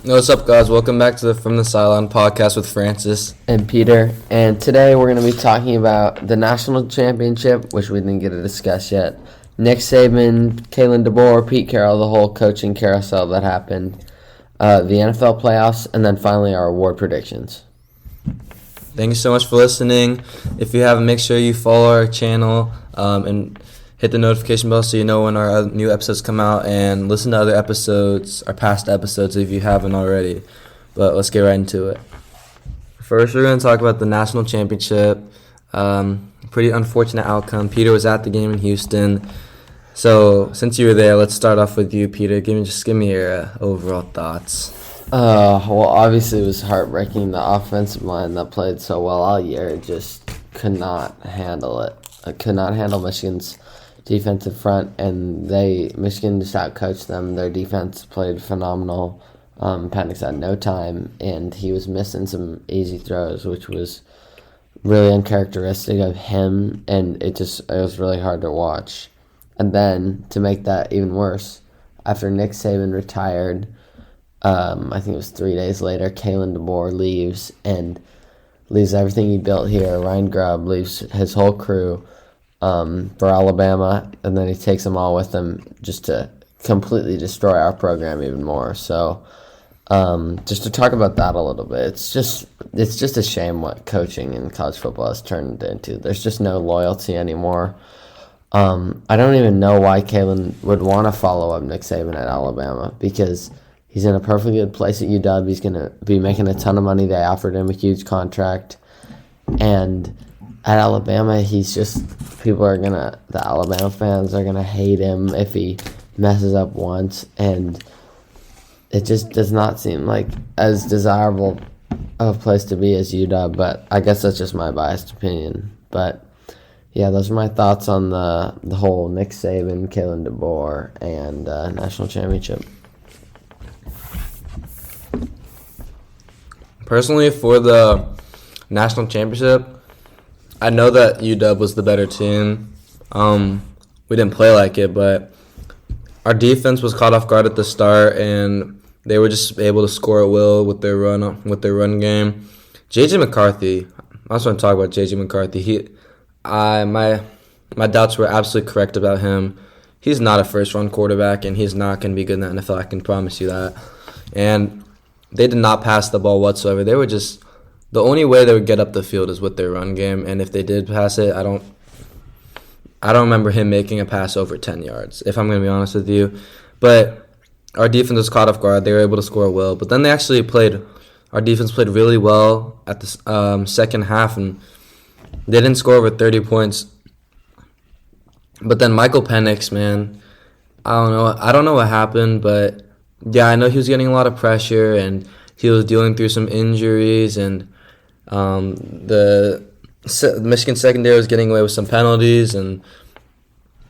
What's up, guys? Welcome back to the From the Sideline podcast with Francis and Peter. And today we're going to be talking about the national championship, which we didn't get to discuss yet. Nick Saban, Kalen DeBoer, Pete Carroll, the whole coaching carousel that happened, the NFL playoffs, and then finally our award predictions. Thank you so much for listening. If you haven't, make sure you follow our channel and hit the notification bell so you know when our new episodes come out, and listen to other episodes, our past episodes if you haven't already. But let's get right into it. First, we're going to talk about the national championship. Pretty unfortunate outcome. Peter was at the game in Houston. So since you were there, let's start off with you, Peter. Give me your overall thoughts. Well, obviously it was heartbreaking. The offensive line that played so well all year just could not handle it. Could not handle Michigan's defensive front, and Michigan just outcoached them. Their defense played phenomenal. Penix had no time, and he was missing some easy throws, which was really uncharacteristic of him, and it was really hard to watch. And then, to make that even worse, after Nick Saban retired, I think it was 3 days later, Kalen DeBoer leaves everything he built here. Ryan Grubb leaves his whole crew for Alabama, and then he takes them all with him just to completely destroy our program even more. So, just to talk about that a little bit, it's just a shame what coaching in college football has turned into. There's just no loyalty anymore. I don't even know why Kalen would want to follow up Nick Saban at Alabama, because he's in a perfectly good place at UW. He's going to be making a ton of money. They offered him a huge contract. And at Alabama, the Alabama fans are going to hate him if he messes up once. And it just does not seem like as desirable of a place to be as UW. But I guess that's just my biased opinion. But yeah, those are my thoughts on the whole Nick Saban, Kalen DeBoer, and national championship. Personally, for the national championship, I know that UW was the better team. We didn't play like it, but our defense was caught off guard at the start, and they were just able to score at will with their run game. J.J. McCarthy, I also want to talk about J.J. McCarthy. My doubts were absolutely correct about him. He's not a first-round quarterback, and he's not going to be good in the NFL. I can promise you that. And they did not pass the ball whatsoever. They were just the only way they would get up the field is with their run game, and if they did pass it, I don't remember him making a pass over 10 yards, if I'm going to be honest with you. But our defense was caught off guard. They were able to score well. But then our defense played really well at the second half, and they didn't score over 30 points. But then Michael Penix, man, I don't know what happened, but yeah, I know he was getting a lot of pressure, and he was dealing through some injuries, and the Michigan secondary was getting away with some penalties, and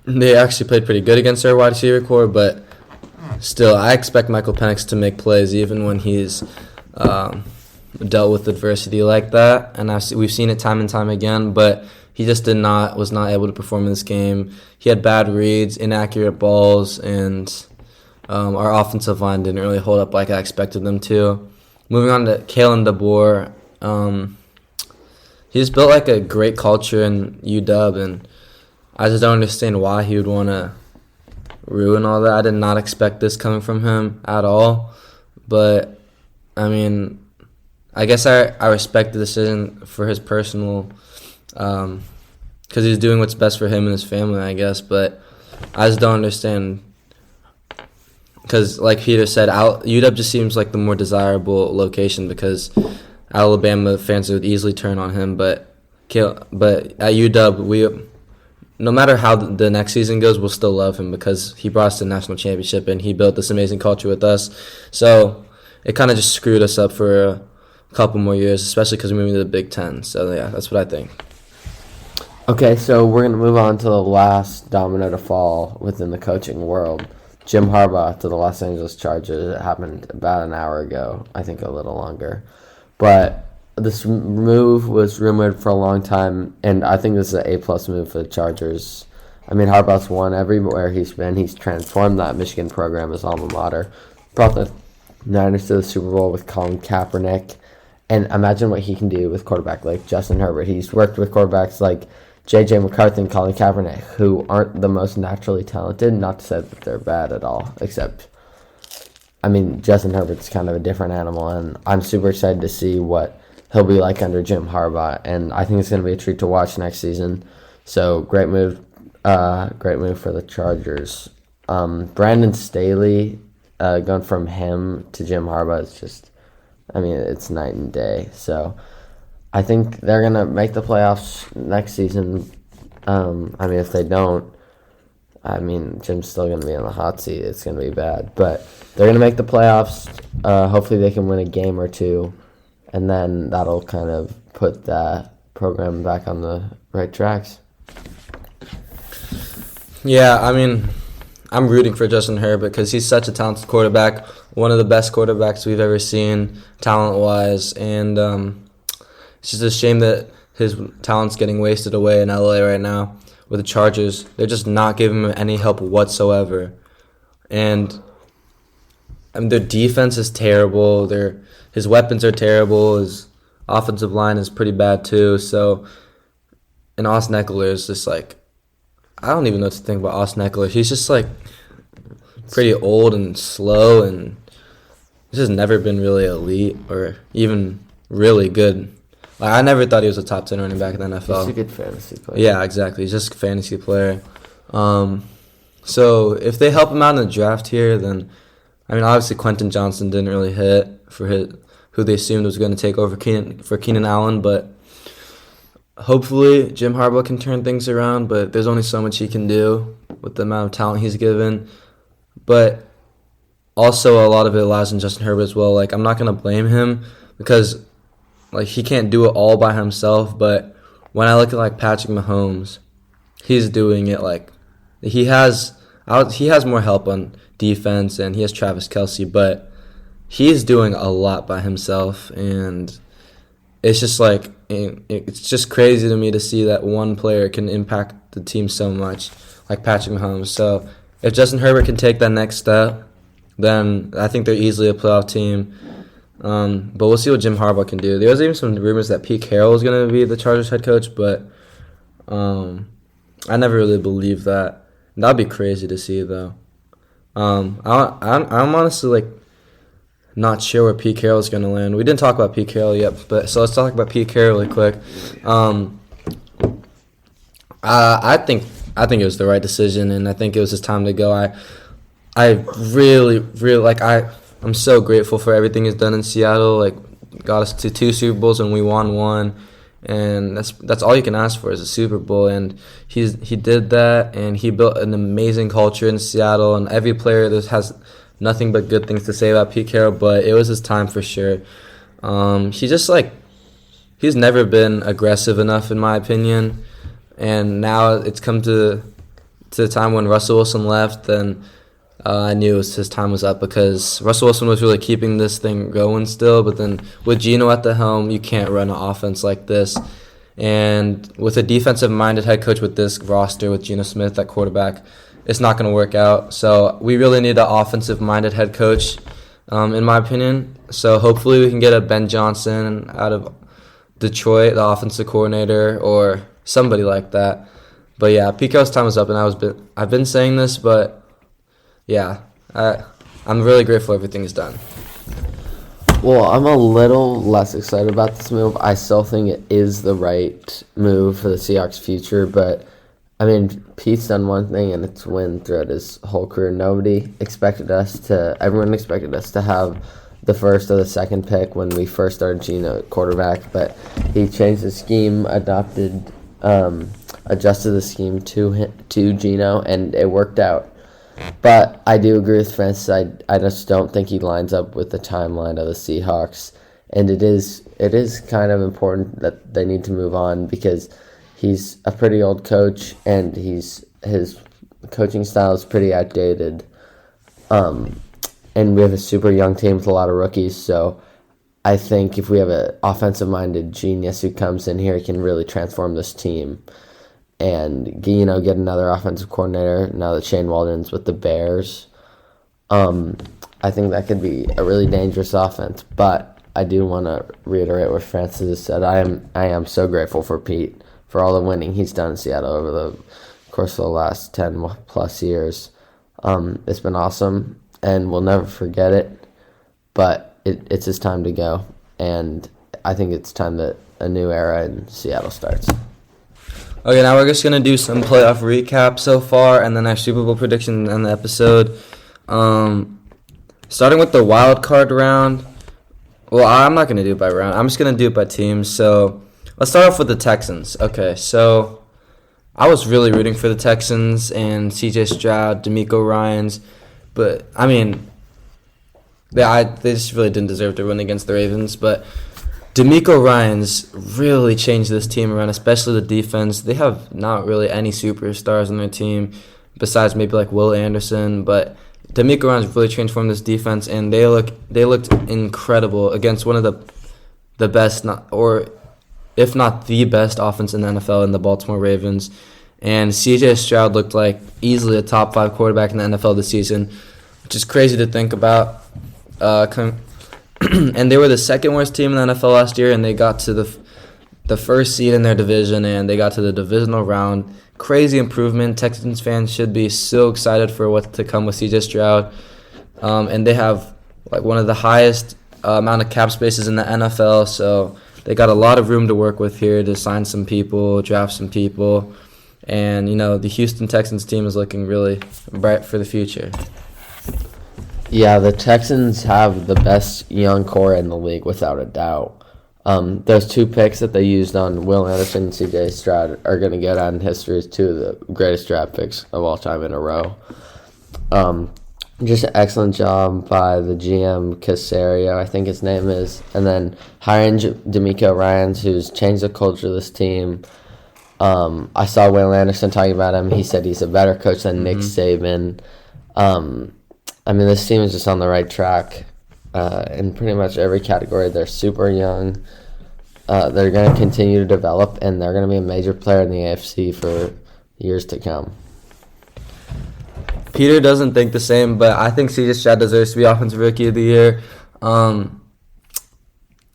they actually played pretty good against our wide receiver core. But still, I expect Michael Penix to make plays even when he's dealt with adversity like that, and we've seen it time and time again. But he just was not able to perform in this game. He had bad reads, inaccurate balls, and our offensive line didn't really hold up like I expected them to. Moving on to Kalen DeBoer, he's built like a great culture in UW, and I just don't understand why he would want to ruin all that. I did not expect this coming from him at all. But, I mean, I guess I respect the decision for his personal, because he's doing what's best for him and his family, I guess. But I just don't understand, because like Peter said, UW just seems like the more desirable location, because Alabama fans would easily turn on him. But at UW, no matter how the next season goes, we'll still love him because he brought us to the national championship and he built this amazing culture with us. So it kind of just screwed us up for a couple more years, especially because we're moving to the Big Ten. So yeah, that's what I think. Okay, so we're going to move on to the last domino to fall within the coaching world. Jim Harbaugh to the Los Angeles Chargers. It happened about an hour ago, I think a little longer. But this move was rumored for a long time, and I think this is an A-plus move for the Chargers. I mean, Harbaugh's won everywhere he's been. He's transformed that Michigan program, his alma mater. Brought Niners to the Super Bowl with Colin Kaepernick. And imagine what he can do with quarterback like Justin Herbert. He's worked with quarterbacks like J.J. McCarthy and Colin Kaepernick, who aren't the most naturally talented. Not to say that they're bad at all, except, Justin Herbert's kind of a different animal, and I'm super excited to see what he'll be like under Jim Harbaugh, and I think it's going to be a treat to watch next season. So, great move for the Chargers. Brandon Staley, going from him to Jim Harbaugh is just, it's night and day. So, I think they're going to make the playoffs next season. If they don't, Jim's still going to be on the hot seat. It's going to be bad. But they're going to make the playoffs. Hopefully they can win a game or two. And then that'll kind of put that program back on the right tracks. Yeah, I'm rooting for Justin Herbert because he's such a talented quarterback, one of the best quarterbacks we've ever seen talent-wise. And it's just a shame that his talent's getting wasted away in LA right now with the Chargers. They're just not giving him any help whatsoever. And their defense is terrible. His weapons are terrible. His offensive line is pretty bad too. So, and Austin Eckler is just like, I don't even know what to think about Austin Eckler. He's just like pretty old and slow, and he's just never been really elite or even really good. Like, I never thought he was a top 10 running back in the NFL. He's a good fantasy player. Yeah, exactly. He's just a fantasy player. So if they help him out in the draft here, then obviously Quentin Johnson didn't really hit for who they assumed was going to take over for Keenan Allen, but hopefully Jim Harbaugh can turn things around, but there's only so much he can do with the amount of talent he's given. But also a lot of it lies in Justin Herbert as well. Like, I'm not going to blame him because he can't do it all by himself, but when I look at Patrick Mahomes, he's doing it he has more help on defense and he has Travis Kelce, but he's doing a lot by himself, and it's just it's just crazy to me to see that one player can impact the team so much, like Patrick Mahomes. So if Justin Herbert can take that next step, then I think they're easily a playoff team. But we'll see what Jim Harbaugh can do. There was even some rumors that Pete Carroll was going to be the Chargers head coach, but I never really believed that. That'd be crazy to see, though. I'm honestly not sure where Pete Carroll's going to land. We didn't talk about Pete Carroll yet, so let's talk about Pete Carroll really quick. I think it was the right decision, and I think it was his time to go. I really I'm so grateful for everything he's done in Seattle. Got us to 2 Super Bowls and we won 1, and that's all you can ask for is a Super Bowl. And he did that, and he built an amazing culture in Seattle. And every player has nothing but good things to say about Pete Carroll. But it was his time for sure. He's never been aggressive enough, in my opinion. And now it's come to the time when Russell Wilson left, and I knew his time was up because Russell Wilson was really keeping this thing going still. But then with Geno at the helm, you can't run an offense like this. And with a defensive-minded head coach with this roster, with Geno Smith at quarterback, it's not going to work out. So we really need an offensive-minded head coach, in my opinion. So hopefully we can get a Ben Johnson out of Detroit, the offensive coordinator, or somebody like that. But yeah, Pete Carroll's time was up, and I've been saying this, but yeah, I'm really grateful everything is done. Well, I'm a little less excited about this move. I still think it is the right move for the Seahawks' future, but Pete's done one thing, and it's win throughout his whole career. Everyone expected us to have the first or the second pick when we first started Geno at quarterback, but he changed the scheme, adjusted the scheme to Geno, and it worked out. But I do agree with Francis. I just don't think he lines up with the timeline of the Seahawks, and it is kind of important that they need to move on because he's a pretty old coach, and his coaching style is pretty outdated. And we have a super young team with a lot of rookies, so I think if we have an offensive-minded genius who comes in here, he can really transform this team and get another offensive coordinator now that Shane Waldron's with the Bears. I think that could be a really dangerous offense. But I do want to reiterate what Francis said. I am so grateful for Pete for all the winning he's done in Seattle over the course of the last 10 plus years. It's been awesome, and we'll never forget it. But it's his time to go, and I think it's time that a new era in Seattle starts. Okay, now we're just going to do some playoff recap so far, and then our Super Bowl prediction in the episode. Starting with the wild card round. Well, I'm not going to do it by round. I'm just going to do it by teams. So let's start off with the Texans. Okay, so I was really rooting for the Texans and C.J. Stroud, D'Amico Ryans, but, I mean, they just really didn't deserve to win against the Ravens, but D'Amico Ryans really changed this team around, especially the defense. They have not really any superstars on their team besides maybe like Will Anderson, but D'Amico Ryans really transformed this defense, and they looked incredible against one of the best, if not the best offense in the NFL in the Baltimore Ravens. And C.J. Stroud looked like easily a top 5 quarterback in the NFL this season, which is crazy to think about. And they were the second worst team in the NFL last year, and they got to the first seed in their division, and they got to the divisional round. Crazy improvement. Texans fans should be so excited for what's to come with C.J. Stroud. And they have like one of the highest amount of cap spaces in the NFL, so they got a lot of room to work with here to sign some people, draft some people. And, the Houston Texans team is looking really bright for the future. Yeah, the Texans have the best young core in the league, without a doubt. Those 2 picks that they used on Will Anderson and C.J. Stroud are going to go down in history as 2 of the greatest draft picks of all time in a row. Just an excellent job by the GM, Casario, I think his name is, and then hiring D'Amico Ryans, who's changed the culture of this team. I saw Will Anderson talking about him. He said he's a better coach than Nick Saban. This team is just on the right track in pretty much every category. They're super young. They're going to continue to develop, and they're going to be a major player in the AFC for years to come. Peter doesn't think the same, but I think C.J. Stroud deserves to be Offensive Rookie of the Year. I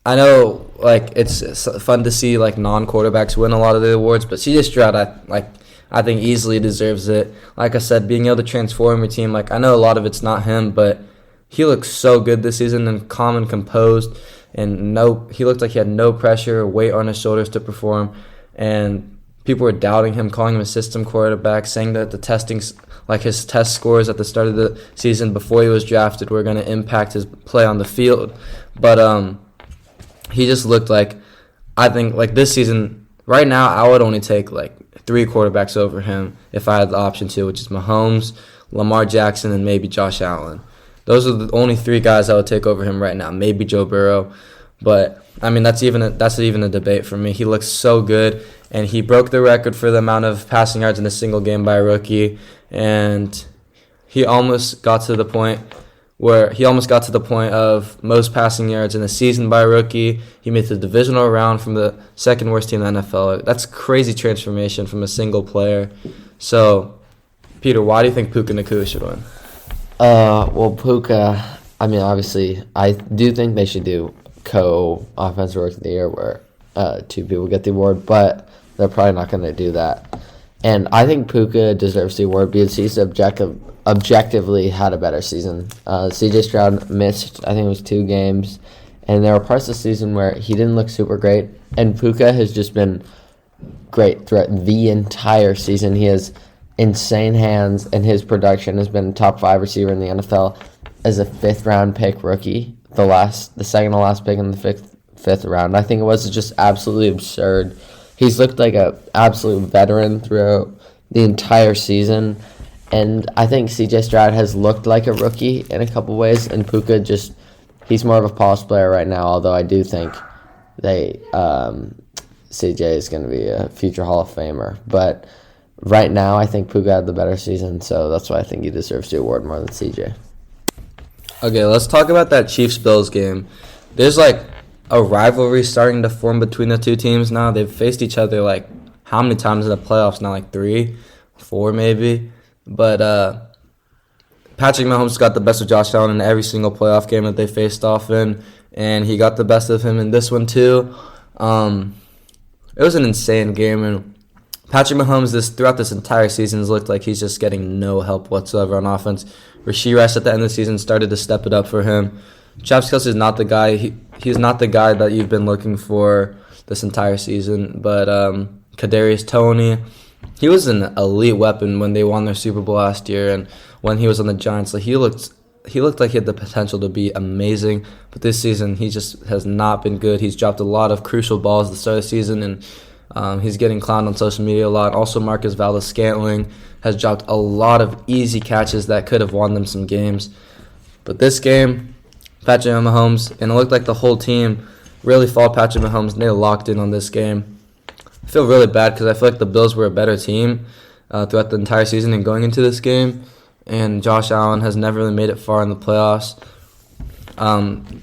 know, it's fun to see, non-quarterbacks win a lot of the awards, but C.J. Stroud, I think easily deserves it. Like I said, being able to transform your team, I know a lot of it's not him, but he looks so good this season and calm and composed, and he looked like he had no pressure or weight on his shoulders to perform, and people were doubting him, calling him a system quarterback, saying that the testings, his test scores at the start of the season before he was drafted were going to impact his play on the field. But he just looked I think this season, right now, I would only take 3 quarterbacks over him if I had the option to, which is Mahomes, Lamar Jackson, and maybe Josh Allen. Those are the only 3 guys I would take over him right now. Maybe Joe Burrow, but that's even a debate for me. He looks so good, and he broke the record for the amount of passing yards in a single game by a rookie, and he almost got to the point of most passing yards in a season by a rookie. He made the divisional round from the second worst team in the NFL. That's crazy transformation from a single player. So, Peter, why do you think Puka Nacua should win? Puka, obviously, I do think they should do co-offensive rookie of the year where 2 people get the award, but they're probably not going to do that. And I think Puka deserves the award because he's objectively had a better season. C.J. Stroud missed, I think it was 2 games, and there were parts of the season where he didn't look super great, and Puka has just been great throughout the entire season. He has insane hands, and his production has been a top 5 receiver in the NFL as a 5th-round pick rookie, the second to last pick in the fifth round. I think it was just absolutely absurd. He's looked like an absolute veteran throughout the entire season. And I think C.J. Stroud has looked like a rookie in a couple ways, and Puka he's more of a polished player right now, although I do think C.J. is going to be a future Hall of Famer. But right now, I think Puka had the better season, so that's why I think he deserves the award more than C.J. Okay, let's talk about that Chiefs-Bills game. There's, a rivalry starting to form between the 2 teams now. They've faced each other, how many times in the playoffs now? 3, 4 maybe? But Patrick Mahomes got the best of Josh Allen in every single playoff game that they faced off in, and he got the best of him in this one too. It was an insane game, and Patrick Mahomes throughout this entire season has looked like he's just getting no help whatsoever on offense. Rashee Rice at the end of the season started to step it up for him. Travis Kelce is not the guy. He's not the guy that you've been looking for this entire season. But Kadarius Toney, he was an elite weapon when they won their Super Bowl last year, and when he was on the Giants, like he looked like he had the potential to be amazing. But this season, he just has not been good. He's dropped a lot of crucial balls at the start of the season, and he's getting clowned on social media a lot. Also, Marcus Valdes-Scantling has dropped a lot of easy catches that could have won them some games. But this game, Patrick Mahomes, and it looked like the whole team really followed Patrick Mahomes, and they locked in on this game. I feel really bad because I feel like the Bills were a better team throughout the entire season and going into this game, and Josh Allen has never really made it far in the playoffs.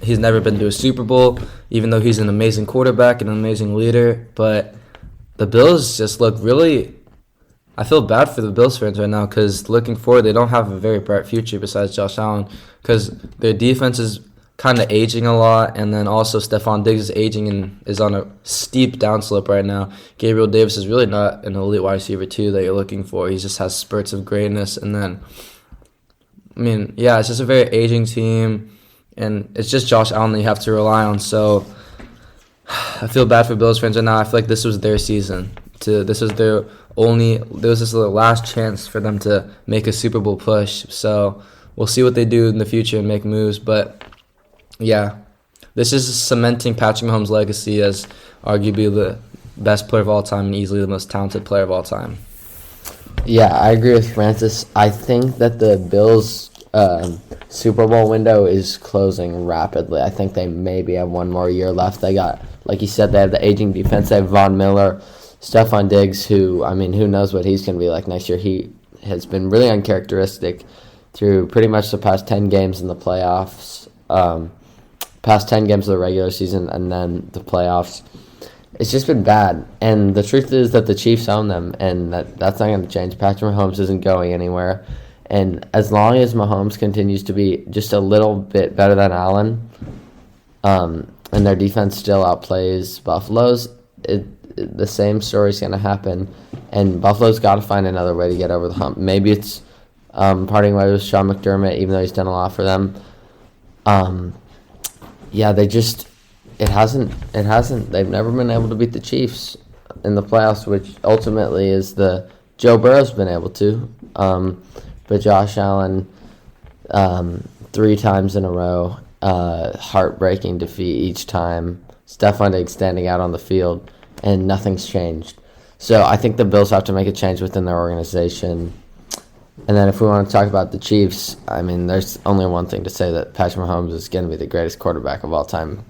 He's never been to a Super Bowl, even though he's an amazing quarterback and an amazing leader, but the Bills just look really... I feel bad for the Bills fans right now because looking forward, they don't have a very bright future besides Josh Allen because their defense is kind of aging a lot, and then also Stephon Diggs is aging and is on a steep downslope right now. Gabriel Davis is really not an elite wide receiver too that you're looking for. He just has spurts of greatness, and then, it's just a very aging team, and it's just Josh Allen that you have to rely on. So I feel bad for Bills fans right now. I feel like this was their season. This was their last chance for them to make a Super Bowl push. So we'll see what they do in the future and make moves. But yeah, this is cementing Patrick Mahomes' legacy as arguably the best player of all time and easily the most talented player of all time. Yeah, I agree with Francis. I think that the Bills' Super Bowl window is closing rapidly. I think they maybe have one more year left. They got, like you said, they have the aging defense. They have Von Miller, Stephon Diggs, who knows what he's going to be like next year. He has been really uncharacteristic through pretty much the past 10 games in the playoffs, past 10 games of the regular season, and then the playoffs. It's just been bad. And the truth is that the Chiefs own them, and that's not going to change. Patrick Mahomes isn't going anywhere. And as long as Mahomes continues to be just a little bit better than Allen, and their defense still outplays Buffalo's, the same story is going to happen, and Buffalo's got to find another way to get over the hump. Maybe it's parting ways with Sean McDermott, even though he's done a lot for them. They've never been able to beat the Chiefs in the playoffs, which ultimately is Joe Burrow's been able to. But Josh Allen, 3 times in a row, heartbreaking defeat each time. Stephon Diggs standing out on the field, and nothing's changed. So I think the Bills have to make a change within their organization. And then if we want to talk about the Chiefs, there's only one thing to say, that Patrick Mahomes is going to be the greatest quarterback of all time.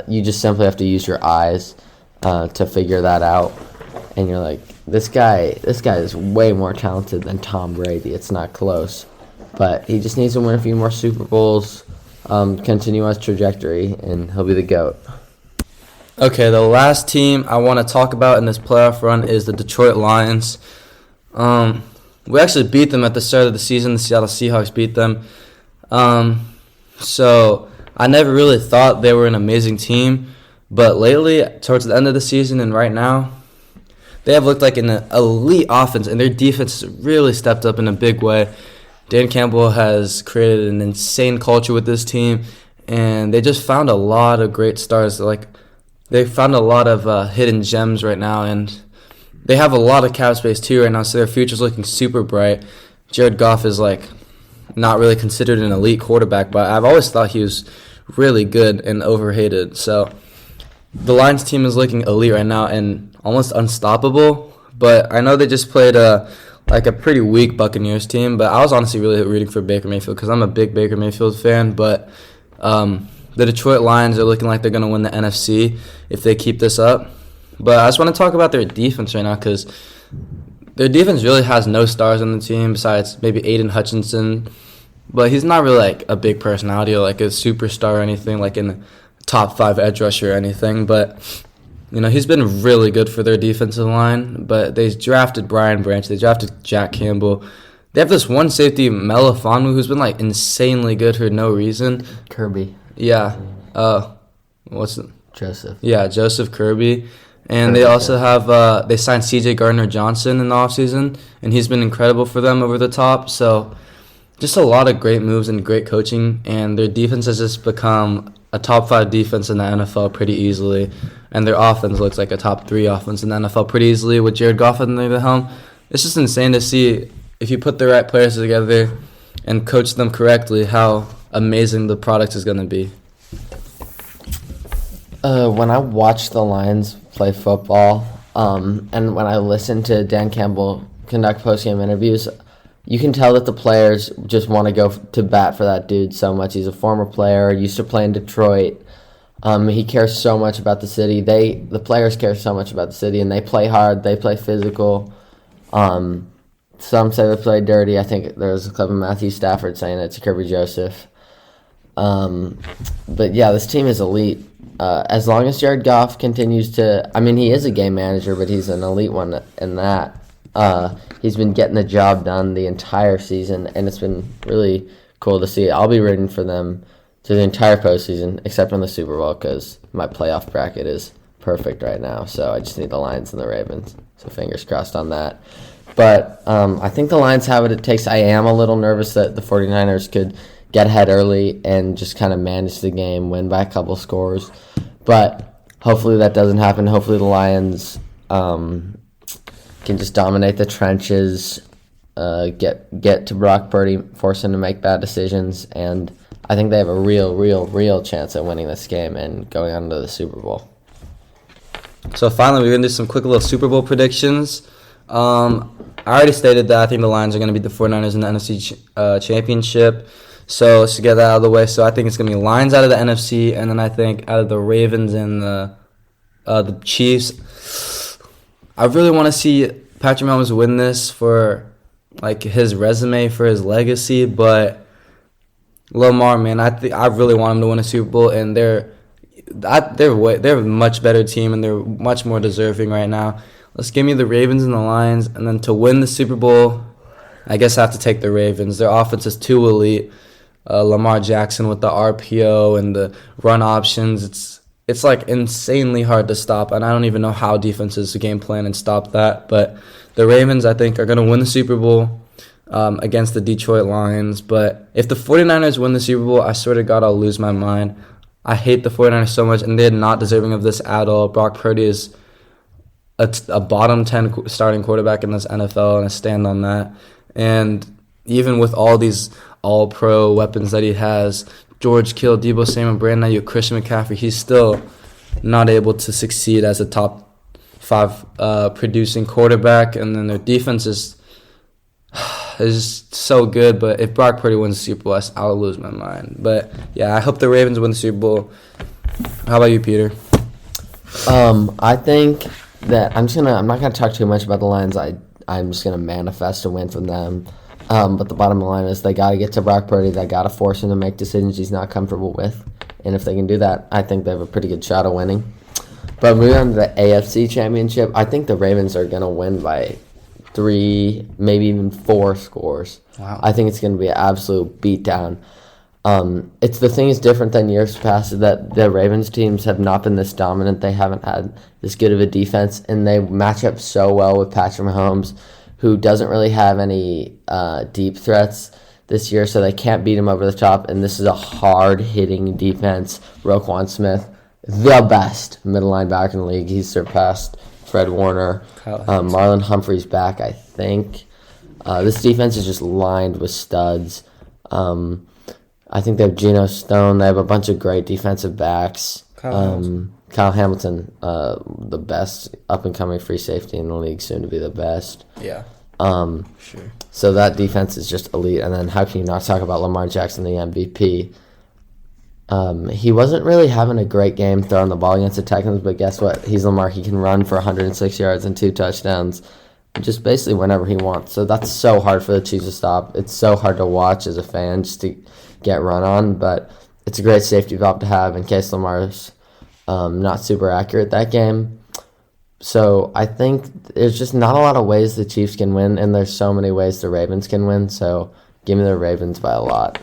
You just simply have to use your eyes to figure that out. And you're like, this guy is way more talented than Tom Brady. It's not close. But he just needs to win a few more Super Bowls, continue his trajectory, and he'll be the GOAT. Okay, the last team I want to talk about in this playoff run is the Detroit Lions. We actually beat them at the start of the season. The Seattle Seahawks beat them. So I never really thought they were an amazing team. But lately, towards the end of the season and right now, they have looked like an elite offense, and their defense has really stepped up in a big way. Dan Campbell has created an insane culture with this team, and they just found a lot of great stars. They found a lot of hidden gems right now, and they have a lot of cap space too right now, so their future's looking super bright. Jared Goff is not really considered an elite quarterback, but I've always thought he was really good and overhated. So the Lions team is looking elite right now and almost unstoppable, but I know they just played a pretty weak Buccaneers team, but I was honestly really rooting for Baker Mayfield because I'm a big Baker Mayfield fan, but the Detroit Lions are looking like they're going to win the NFC if they keep this up. But I just want to talk about their defense right now because their defense really has no stars on the team besides maybe Aiden Hutchinson, but he's not really a big personality or a superstar or anything, in the top 5 edge rusher or anything, but he's been really good for their defensive line. But they drafted Brian Branch, they drafted Jack Campbell. They have this one safety, Melifonwu, who's been like insanely good for no reason. Kirby. Yeah. What's it? Joseph. Yeah, Joseph Kirby. And they also have they signed C.J. Gardner-Johnson in the offseason, and he's been incredible for them over the top. So just a lot of great moves and great coaching, and their defense has just become a top 5 defense in the NFL pretty easily, and their offense looks like a top 3 offense in the NFL pretty easily with Jared Goff under the helm. It's just insane to see, if you put the right players together and coach them correctly, how amazing the product is going to be. When I watch the Lions play football, and when I listen to Dan Campbell conduct post-game interviews, you can tell that the players just want to go to bat for that dude so much. He's a former player, used to play in Detroit. He cares so much about the city. The players care so much about the city, and they play hard. They play physical. Some say they play dirty. I think there's a clip of Matthew Stafford saying it to Kirby Joseph. But yeah, this team is elite. As long as Jared Goff continues to, I mean, he is a game manager, but he's an elite one in that. He's been getting the job done the entire season, and it's been really cool to see. I'll be rooting for them to the entire postseason, except in the Super Bowl, because my playoff bracket is perfect right now. So I just need the Lions and the Ravens. So fingers crossed on that. But I think the Lions have what it takes. I am a little nervous that the 49ers could get ahead early and just kind of manage the game, win by a couple scores. But hopefully that doesn't happen. Hopefully the Lions can just dominate the trenches, get to Brock Purdy, force him to make bad decisions, and I think they have a real chance at winning this game and going on to the Super Bowl. So finally, we're going to do some quick little Super Bowl predictions. I already stated that I think the Lions are going to beat the 49ers in the NFC Championship. So let's get that out of the way. So I think it's going to be Lions out of the NFC, and then I think out of the Ravens and the Chiefs. I really want to see Patrick Mahomes win this for like his resume, for his legacy, but Lamar, man, I really want him to win a Super Bowl, and they're a much better team, and they're much more deserving right now. Let's give me the Ravens and the Lions, and then to win the Super Bowl, I guess I have to take the Ravens. Their offense is too elite. Lamar Jackson with the RPO and the run options, it's like insanely hard to stop, and I don't even know how defenses game plan and stop that. But the Ravens, I think, are going to win the Super Bowl against the Detroit Lions. But if the 49ers win the Super Bowl, I swear to God, I'll lose my mind. I hate the 49ers so much, and they're not deserving of this at all. Brock Purdy is a bottom 10 starting quarterback in this NFL, and I stand on that. And even with all these all-pro weapons that he has, George Kittle, Deebo Samuel, Brandon Ayuk, Christian McCaffrey, he's still not able to succeed as a top 5 producing quarterback. And then their defense is so good. But if Brock Purdy wins the Super Bowl, I'll lose my mind. But yeah, I hope the Ravens win the Super Bowl. How about you, Peter? I think that I'm not gonna talk too much about the Lions. I'm just gonna manifest a win from them. But the bottom line is they got to get to Brock Purdy. They got to force him to make decisions he's not comfortable with. And if they can do that, I think they have a pretty good shot of winning. But moving on to the AFC Championship, I think the Ravens are going to win by 3, maybe even 4 scores. Wow. I think it's going to be an absolute beatdown. The thing is different than years past, that the Ravens teams have not been this dominant. They haven't had this good of a defense, and they match up so well with Patrick Mahomes, who doesn't really have any deep threats this year, so they can't beat him over the top. And this is a hard-hitting defense. Roquan Smith, the best middle linebacker in the league. He's surpassed Fred Warner. Marlon Humphrey's back, I think. This defense is just lined with studs. I think they have Geno Stone. They have a bunch of great defensive backs. Kyle Hamilton, the best up-and-coming free safety in the league, soon to be the best. Yeah. Sure. So that defense is just elite. And then how can you not talk about Lamar Jackson, the MVP? He wasn't really having a great game throwing the ball against the Texans, but guess what? He's Lamar. He can run for 106 yards and 2 touchdowns just basically whenever he wants. So that's so hard for the Chiefs to stop. It's so hard to watch as a fan just to get run on, but it's a great safety valve to have in case Lamar's not super accurate that game. So I think there's just not a lot of ways the Chiefs can win, and there's so many ways the Ravens can win. So give me the Ravens by a lot.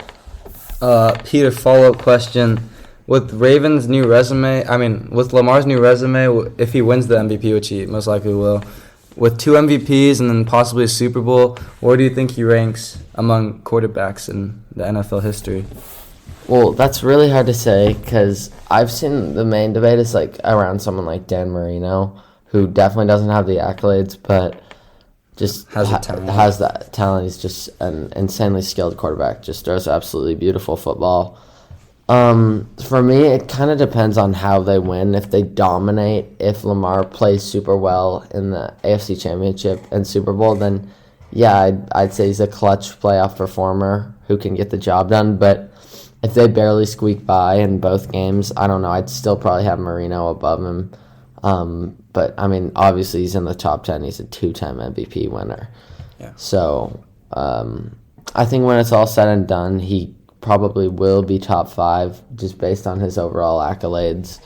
Peter, follow-up question. With Ravens' new resume, with Lamar's new resume, if he wins the MVP, which he most likely will, with 2 MVPs and then possibly a Super Bowl, where do you think he ranks among quarterbacks in the NFL history? Well, that's really hard to say because I've seen the main debate is like around someone like Dan Marino, who definitely doesn't have the accolades, but just Has the talent. has that talent. He's just an insanely skilled quarterback. Just throws absolutely beautiful football. For me, it kind of depends on how they win. If they dominate, if Lamar plays super well in the AFC Championship and Super Bowl, then yeah, I'd say he's a clutch playoff performer who can get the job done. But if they barely squeak by in both games, I don't know. I'd still probably have Marino above him. But obviously he's in the top 10. He's a 2-time MVP winner. Yeah. So I think when it's all said and done, he probably will be top 5 just based on his overall accolades.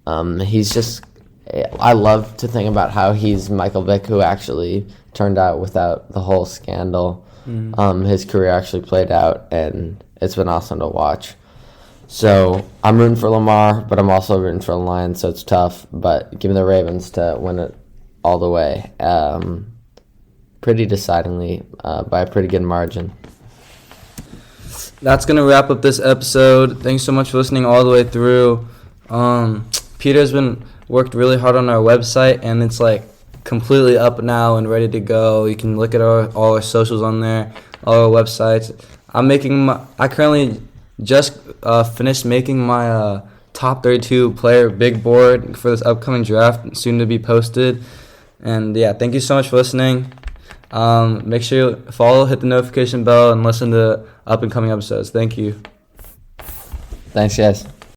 I love to think about how he's Michael Vick, who actually turned out without the whole scandal. His career actually played out, and it's been awesome to watch. So I'm rooting for Lamar, but I'm also rooting for the Lions, so it's tough. But give me the Ravens to win it all the way, pretty decidingly, by a pretty good margin. That's going to wrap up this episode. Thanks so much for listening all the way through. Peter's been worked really hard on our website, and it's like completely up now and ready to go. You can look at all our socials on there, all our websites. I currently just finished making my top 32 player big board for this upcoming draft, soon to be posted. And yeah, thank you so much for listening. Make sure you follow, hit the notification bell, and listen to up and coming episodes. Thank you. Thanks, guys.